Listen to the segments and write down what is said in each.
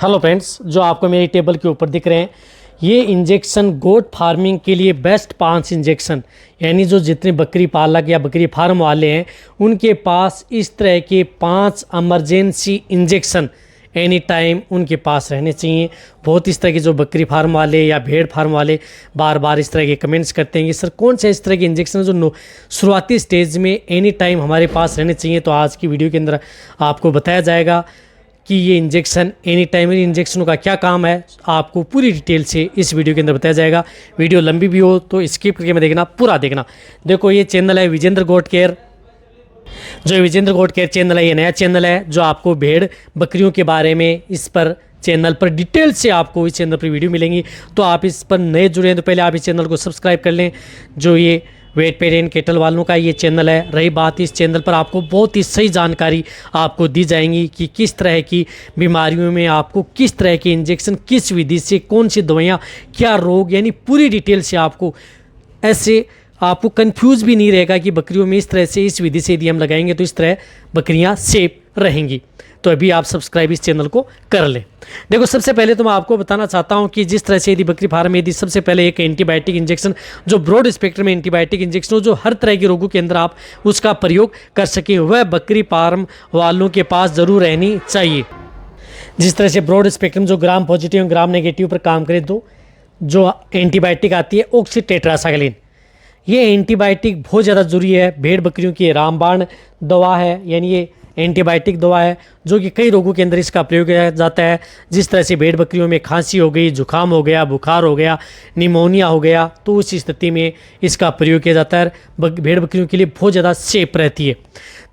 Hello friends, जो आपको मेरी टेबल के ऊपर दिख रहे हैं ये इंजेक्शन गोट फार्मिंग के लिए बेस्ट 5 इंजेक्शन, यानी जो जितने बकरी पालक या बकरी फार्म वाले हैं उनके पास इस तरह के 5 इमरजेंसी इंजेक्शन एनी टाइम उनके पास रहने चाहिए। बहुत इस तरह के जो बकरी फार्म वाले या भेड़ फार्म वाले बार बार इस तरह के कमेंट्स करते हैं कि सर कौन से इस तरह के इंजेक्शन जो शुरुआती स्टेज में एनी टाइम हमारे पास रहने चाहिए। तो आज की वीडियो के अंदर आपको बताया जाएगा कि ये इंजेक्शन एनी टाइम इंजेक्शनों का क्या काम है, आपको पूरी डिटेल से इस वीडियो के अंदर बताया जाएगा। वीडियो लंबी भी हो तो स्किप करके मैं देखना, पूरा देखना। देखो ये चैनल है विजेंद्र गोट केयर। जो विजेंद्र गोट केयर चैनल है ये नया चैनल है जो आपको भेड़ बकरियों के बारे में इस पर चैनल पर डिटेल से आपको इस चैनल पर वीडियो मिलेंगी। तो आप इस पर नए जुड़े हैं तो पहले आप इस चैनल को सब्सक्राइब कर लें। जो ये वेट पेड एंड केटल वालों का ये चैनल है। रही बात, इस चैनल पर आपको बहुत ही सही जानकारी आपको दी जाएंगी कि किस तरह की बीमारियों में आपको किस तरह के इंजेक्शन, किस विधि से, कौन सी दवाइयाँ, क्या रोग, यानी पूरी डिटेल से आपको ऐसे आपको कंफ्यूज भी नहीं रहेगा कि बकरियों में इस तरह से इस विधि से यदि हम लगाएंगे तो इस तरह बकरियां सेफ रहेंगी। तो अभी आप सब्सक्राइब इस चैनल को कर लें। देखो सबसे पहले तो मैं आपको बताना चाहता हूं कि जिस तरह से यदि बकरी फार्म में यदि सबसे पहले एक एंटीबायोटिक इंजेक्शन जो ब्रॉड स्पेक्ट्रम में एंटीबायोटिक इंजेक्शन जो हर तरह के रोगों के अंदर आप उसका प्रयोग कर सकें, वह बकरी फार्म वालों के पास ज़रूर रहनी चाहिए। जिस तरह से ब्रॉड स्पेक्ट्रम जो ग्राम पॉजिटिव ग्राम नेगेटिव पर काम करे, तो जो एंटीबायोटिक आती है ऑक्सीटेट्रासाइक्लिन, ये एंटीबायोटिक बहुत ज़्यादा ज़रूरी है। भेड़ बकरियों की रामबाण दवा है, यानी ये एंटीबायोटिक दवा है जो कि कई रोगों के अंदर इसका प्रयोग किया जाता है। जिस तरह से भेड़ बकरियों में खांसी हो गई, जुकाम हो गया, बुखार हो गया, निमोनिया हो गया, तो उस स्थिति में इसका प्रयोग किया जाता है। भेड़ बकरियों के लिए बहुत ज़्यादा सेफ रहती है।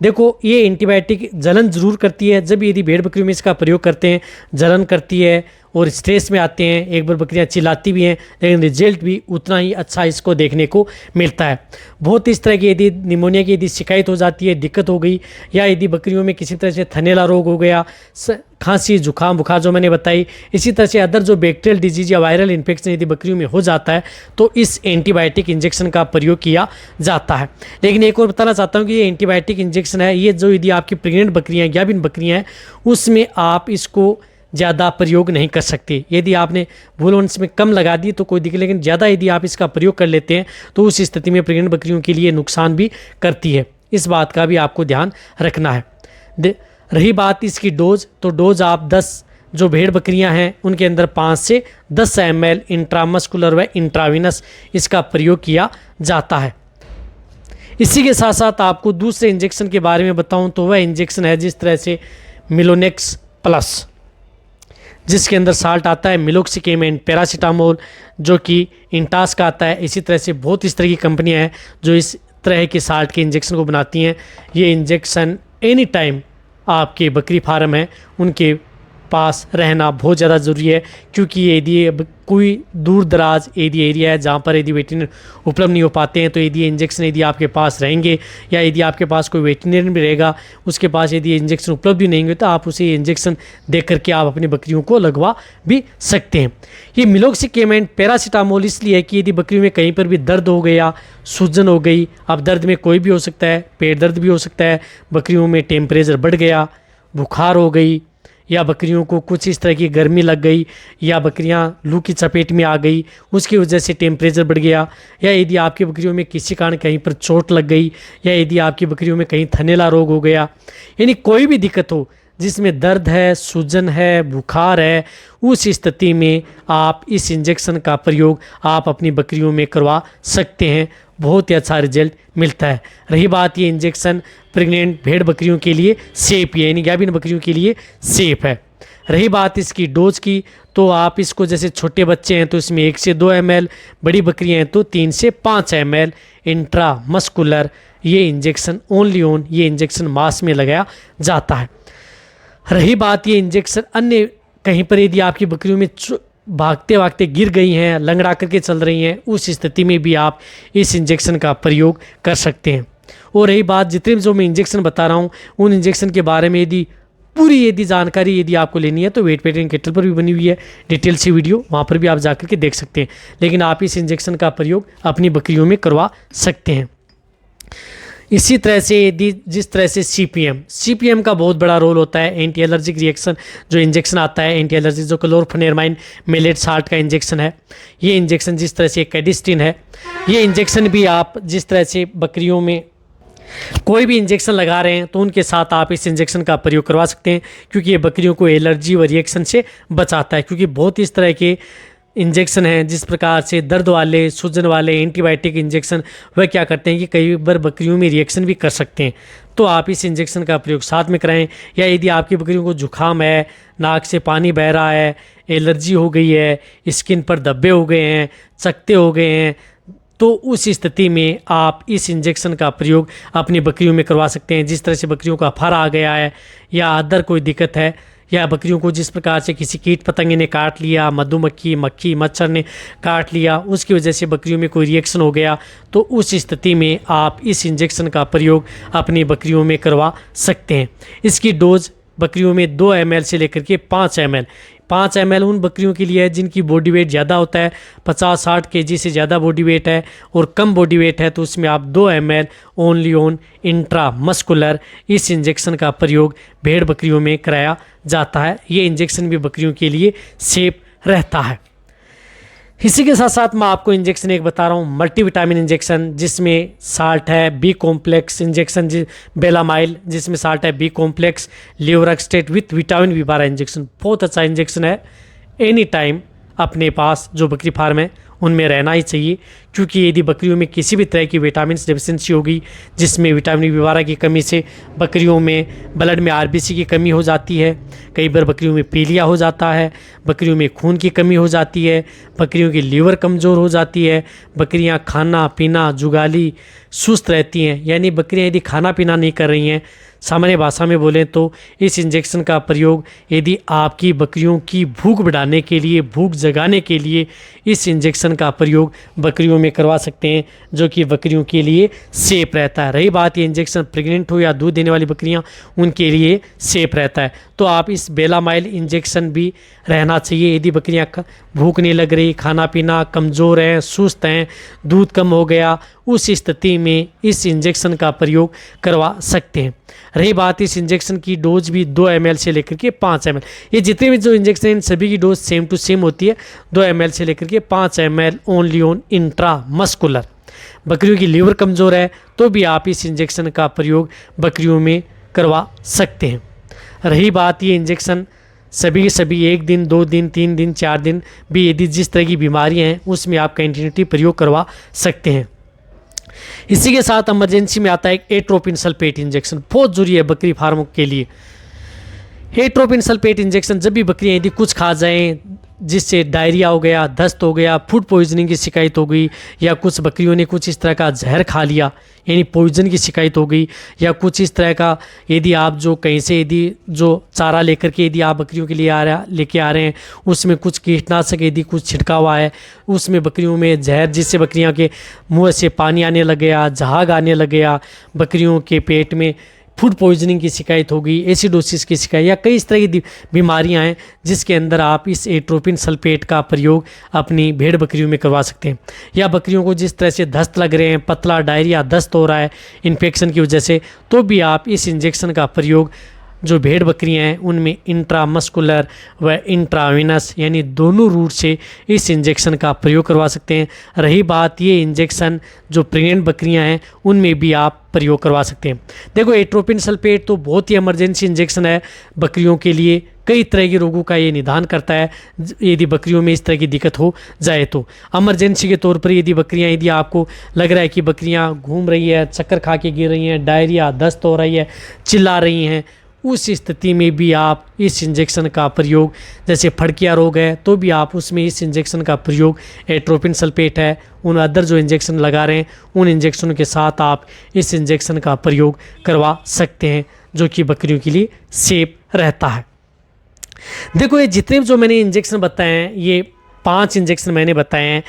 देखो ये एंटीबायोटिक जलन ज़रूर करती है, जब यदि भेड़ बकरियों में इसका प्रयोग करते हैं जलन करती है और स्ट्रेस में आते हैं, एक बार बकरियां चिल्लाती भी हैं, लेकिन रिजल्ट भी उतना ही अच्छा इसको देखने को मिलता है। बहुत इस तरह की यदि निमोनिया की यदि शिकायत हो जाती है, दिक्कत हो गई, या यदि बकरियों में किसी तरह से थनैला रोग हो गया, खांसी जुकाम बुखार जो मैंने बताई, इसी तरह से अदर जो बैक्टीरियल डिजीज या वायरल इन्फेक्शन यदि बकरियों में हो जाता है तो इस एंटीबायोटिक इंजेक्शन का प्रयोग किया जाता है। लेकिन एक और बताना चाहता हूँ कि ये एंटीबायोटिक इंजेक्शन है, ये जो यदि आपकी प्रेग्नेंट बकरियाँ हैं, गाभिन बकरियाँ हैं, उसमें आप इसको ज़्यादा प्रयोग नहीं कर सकते। यदि आपने भूलवंश में कम लगा दी तो कोई दिक्कत, लेकिन ज़्यादा यदि आप इसका प्रयोग कर लेते हैं तो उस स्थिति में प्रेग्नेंट बकरियों के लिए नुकसान भी करती है। इस बात का भी आपको ध्यान रखना है। रही बात इसकी डोज, तो डोज आप 10 जो भेड़ बकरियां हैं उनके अंदर 5 से 10 ml इंट्रामस्कुलर व इंट्राविनस इसका प्रयोग किया जाता है। इसी के साथ साथ आपको दूसरे इंजेक्शन के बारे में बताऊं तो वह इंजेक्शन है जिस तरह से मिलोनेक्स प्लस, जिसके अंदर साल्ट आता है मिलोक्सिकेम एंड पैरासीटामोल, जो कि इंटास का आता है। इसी तरह से बहुत इस तरह की कंपनियां हैं जो इस तरह के साल्ट के इंजेक्शन को बनाती हैं। ये इंजेक्शन एनी टाइम आपके बकरी फार्म है उनके पास रहना बहुत ज़्यादा ज़रूरी है, क्योंकि यदि कोई दूर दराज यदि एरिया है जहाँ पर यदि वेटरनरी उपलब्ध नहीं हो पाते हैं, तो यदि इंजेक्शन यदि आपके पास रहेंगे या यदि आपके पास कोई वेटरनरी भी रहेगा उसके पास यदि इंजेक्शन उपलब्ध भी नहीं होंगे तो आप उसे इंजेक्शन दे करके आप अपनी बकरियों को लगवा भी सकते हैं। ये मिलोक्सिकेम एंड पैरासीटामोल इसलिए है कि यदि बकरियों में कहीं पर भी दर्द हो गया, सूजन हो गई, अब दर्द में कोई भी हो सकता है, पेट दर्द भी हो सकता है, बकरियों में टेम्परेचर बढ़ गया, बुखार हो गई, या बकरियों को कुछ इस तरह की गर्मी लग गई, या बकरियां लू की चपेट में आ गई, उसकी वजह से टेम्परेचर बढ़ गया, या यदि आपकी बकरियों में किसी कारण कहीं पर चोट लग गई, या यदि आपकी बकरियों में कहीं थनैला रोग हो गया, यानी कोई भी दिक्कत हो जिसमें दर्द है, सूजन है, बुखार है, उस स्थिति में आप इस इंजेक्शन का प्रयोग आप अपनी बकरियों में करवा सकते हैं। बहुत ही अच्छा रिजल्ट मिलता है। रही बात ये इंजेक्शन प्रेग्नेंट भेड़ बकरियों के लिए सेफ है, यानी गाभिन बकरियों के लिए सेफ है। रही बात इसकी डोज की, तो आप इसको जैसे छोटे बच्चे हैं तो इसमें 1 से 2 ml, बड़ी बकरियां हैं तो 3 से 5 ml इंट्रामस्कुलर ये इंजेक्शन ओनली ऑन ये इंजेक्शन मास में लगाया जाता है। रही बात ये इंजेक्शन अन्य कहीं पर यदि आपकी बकरियों में भागते भागते गिर गई हैं, लंगड़ा करके चल रही हैं, उस स्थिति में भी आप इस इंजेक्शन का प्रयोग कर सकते हैं। और रही बात जितने जो मैं इंजेक्शन बता रहा हूँ उन इंजेक्शन के बारे में यदि जानकारी यदि आपको लेनी है तो वेट पेड एंड केटल पर भी बनी हुई है डिटेल सी वीडियो, वहाँ पर भी आप जाकर के देख सकते हैं। लेकिन आप इस इंजेक्शन का प्रयोग अपनी बकरियों में करवा सकते हैं। इसी तरह से यदि जिस तरह से सीपीएम का बहुत बड़ा रोल होता है, एंटी एलर्जिक रिएक्शन जो इंजेक्शन आता है, एंटी एलर्जिक जो क्लोरफेनेरमाइन मेलेट साल्ट का इंजेक्शन है, ये इंजेक्शन जिस तरह से कैडिस्टिन है, ये इंजेक्शन भी आप जिस तरह से बकरियों में कोई भी इंजेक्शन लगा रहे हैं तो उनके साथ आप इस इंजेक्शन का प्रयोग करवा सकते हैं, क्योंकि ये बकरियों को एलर्जी व रिएक्शन से बचाता है। क्योंकि बहुत इस तरह के इंजेक्शन हैं जिस प्रकार से दर्द वाले, सूजन वाले एंटीबायोटिक इंजेक्शन, वह क्या करते हैं कि कई बार बकरियों में रिएक्शन भी कर सकते हैं। तो आप इस इंजेक्शन का प्रयोग साथ में कराएं। या यदि आपकी बकरियों को जुकाम है, नाक से पानी बह रहा है, एलर्जी हो गई है, स्किन पर धब्बे हो गए हैं, चकत्ते हो गए हैं, तो उस स्थिति में आप इस इंजेक्शन का प्रयोग अपनी बकरियों में करवा सकते हैं। जिस तरह से बकरियों का फर आ गया है या अदर कोई दिक्कत है, या बकरियों को जिस प्रकार से किसी कीट पतंगे ने काट लिया, मधुमक्खी, मक्खी, मच्छर ने काट लिया, उसकी वजह से बकरियों में कोई रिएक्शन हो गया, तो उस स्थिति में आप इस इंजेक्शन का प्रयोग अपनी बकरियों में करवा सकते हैं। इसकी डोज बकरियों में 2 ml से लेकर के 5 ml 5 ml उन बकरियों के लिए है जिनकी बॉडी वेट ज़्यादा होता है, 50-60 kg से ज़्यादा बॉडी वेट है, और कम बॉडी वेट है तो उसमें आप 2 ml ओनली ऑन इंट्रामस्कुलर इस इंजेक्शन का प्रयोग भेड़ बकरियों में कराया जाता है। ये इंजेक्शन भी बकरियों के लिए सेफ रहता है। इसी के साथ साथ मैं आपको इंजेक्शन एक बता रहा हूँ, मल्टीविटामिन इंजेक्शन, जिसमें साल्ट है, बी कॉम्प्लेक्स इंजेक्शन बेलामाइल, जिसमें साल्ट है, बी कॉम्प्लेक्स, लिवरक्सटेट विथ विटामिन B12 इंजेक्शन। बहुत अच्छा इंजेक्शन है। एनी टाइम अपने पास जो बकरी फार्म है उनमें रहना ही चाहिए, क्योंकि यदि बकरियों में किसी भी तरह की विटामिन डेफिशिएंसी होगी, जिसमें विटामिन B12 की कमी से बकरियों में ब्लड में RBC की कमी हो जाती है, कई बार बकरियों में पीलिया हो जाता है, बकरियों में खून की कमी हो जाती है, बकरियों की लीवर कमज़ोर हो जाती है, बकरियां खाना पीना जुगाली सुस्त रहती हैं, यानी बकरियां यदि खाना पीना नहीं कर रही हैं, सामान्य भाषा में बोलें तो इस इंजेक्शन का प्रयोग यदि आपकी बकरियों की भूख बढ़ाने के लिए, भूख जगाने के लिए इस इंजेक्शन का प्रयोग बकरियों में करवा सकते हैं, जो कि बकरियों के लिए सेफ रहता है। रही बात ये इंजेक्शन प्रेग्नेंट हो या दूध देने वाली बकरियां, उनके लिए सेफ रहता है। तो आप इस बेलामाइल इंजेक्शन भी रहना चाहिए यदि बकरियां भूख नहीं लग रही, खाना पीना कमज़ोर हैं, सुस्त हैं, दूध कम हो गया, उस स्थिति में इस इंजेक्शन का प्रयोग करवा सकते हैं। रही बात इस इंजेक्शन की डोज भी 2 ml से लेकर के 5 ml, ये जितने भी जो इंजेक्शन हैं सभी की डोज सेम टू सेम होती है, 2 ml से लेकर के 5 ml ओनली ऑन इंट्रामस्कुलर। बकरियों की लीवर कमज़ोर है तो भी आप इस इंजेक्शन का प्रयोग बकरियों में करवा सकते हैं। रही बात ये इंजेक्शन सभी 1 दिन, 2 दिन, 3 दिन, 4 दिन भी यदि जिस तरह की बीमारियाँ हैं उसमें आप कंटिन्यूटी प्रयोग करवा सकते हैं। इसी के साथ इमरजेंसी में आता है एक एट्रोपिन सल्फेट इंजेक्शन, बहुत जरूरी है बकरी फार्मों के लिए। एट्रोपिन सल्फेट इंजेक्शन जब भी बकरियां यदि कुछ खा जाएं, जिससे डायरिया हो गया, दस्त हो गया, फूड पॉइजनिंग की शिकायत हो गई, या कुछ बकरियों ने कुछ इस तरह का जहर खा लिया यानी पॉइजन की शिकायत हो गई, या कुछ इस तरह का यदि आप जो कहीं से यदि जो चारा लेकर के यदि आप बकरियों के लिए लेके आ रहे हैं उसमें कुछ कीटनाशक यदि कुछ छिड़का हुआ है, उसमें बकरियों में जहर जिससे बकरियां के मुँह से पानी आने लग गया, झाग आने लग गया, बकरियों के पेट में फूड पॉइजनिंग की शिकायत हो गई, एसिडोसिस की शिकायत, या कई इस तरह की बीमारियां हैं जिसके अंदर आप इस एट्रोपिन सल्फेट का प्रयोग अपनी भेड़ बकरियों में करवा सकते हैं। या बकरियों को जिस तरह से दस्त लग रहे हैं, पतला डायरिया दस्त हो रहा है इन्फेक्शन की वजह से, तो भी आप इस इंजेक्शन का प्रयोग जो भेड़ बकरियां हैं उनमें इंट्रामस्कुलर व इंट्रावेनस यानी दोनों रूट से इस इंजेक्शन का प्रयोग करवा सकते हैं। रही बात ये इंजेक्शन जो प्रेग्नेंट बकरियां हैं उनमें भी आप प्रयोग करवा सकते हैं। देखो एट्रोपिन सल्फेट तो बहुत ही इमरजेंसी इंजेक्शन है बकरियों के लिए, कई तरह के रोगों का ये निदान करता है यदि बकरियों में इस तरह की दिक्कत हो जाए तो। इमरजेंसी के तौर पर यदि बकरियां, यदि आपको लग रहा है कि बकरियां घूम रही है, चक्कर खा के गिर रही हैं, डायरिया दस्त हो रही है, चिल्ला रही हैं, उस स्थिति में भी आप इस इंजेक्शन का प्रयोग, जैसे फड़किया रोग है तो भी आप उसमें इस इंजेक्शन का प्रयोग, एट्रोपिन सल्फेट है, उन अदर जो इंजेक्शन लगा रहे हैं उन इंजेक्शनों के साथ आप इस इंजेक्शन का प्रयोग करवा सकते हैं, जो कि बकरियों के लिए सेफ रहता है। देखो ये जितने जो मैंने इंजेक्शन बताए हैं, ये 5 इंजेक्शन मैंने बताए हैं,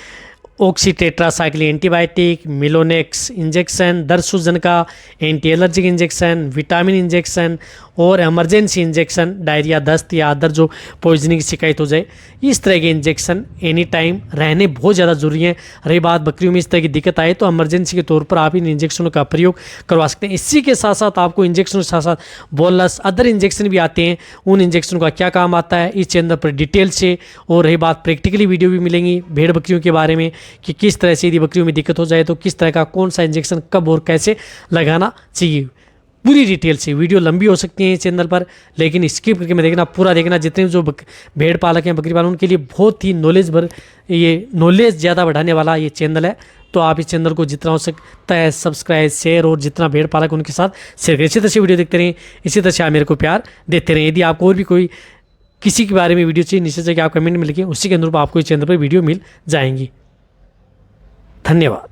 ऑक्सीटेट्रासाइक्लिन एंटीबायोटिक, मिलोनेक्स इंजेक्शन, दर्द सूजन का, anti allergic injection, vitamin injection और इमरजेंसी इंजेक्शन डायरिया, दस्त या अदर जो पॉइजनिंग की शिकायत हो जाए, इस तरह के इंजेक्शन एनी टाइम रहने बहुत ज़्यादा ज़रूरी है। रही बात बकरियों में इस तरह की दिक्कत आए तो इमरजेंसी के तौर पर आप इन इंजेक्शनों का प्रयोग करवा सकते हैं। इसी के साथ साथ आपको इंजेक्शन के साथ साथ बोलस अदर इंजेक्शन भी आते हैं, उन इंजेक्शन का क्या काम आता है इस चैनल पर डिटेल से, और रही बात प्रैक्टिकली वीडियो भी मिलेंगी भेड़ बकरियों के बारे में कि किस तरह से यदि बकरियों में दिक्कत हो जाए तो किस तरह का कौन सा इंजेक्शन कब और कैसे लगाना चाहिए। पूरी डिटेल से वीडियो लंबी हो सकती है इस चैनल पर, लेकिन स्किप करके मैं देखना, पूरा देखना। जितने जो भेड़ पालक हैं, बकरी पालन, उनके लिए बहुत ही नॉलेज ज़्यादा बढ़ाने वाला ये चैनल है। तो आप इस चैनल को जितना हो सकता है सब्सक्राइब, शेयर, और जितना भेड़ पालक उनके साथ शेयर करें। इसी तरह से वीडियो देखते रहें, इसी तरह से आप मेरे को प्यार देते रहें। यदि आपको और भी कोई किसी के बारे में वीडियो चाहिए, नीचे से आप कमेंट में लिखें, उसी के अनुरूप आपको इस चैनल पर वीडियो मिल जाएंगी। धन्यवाद।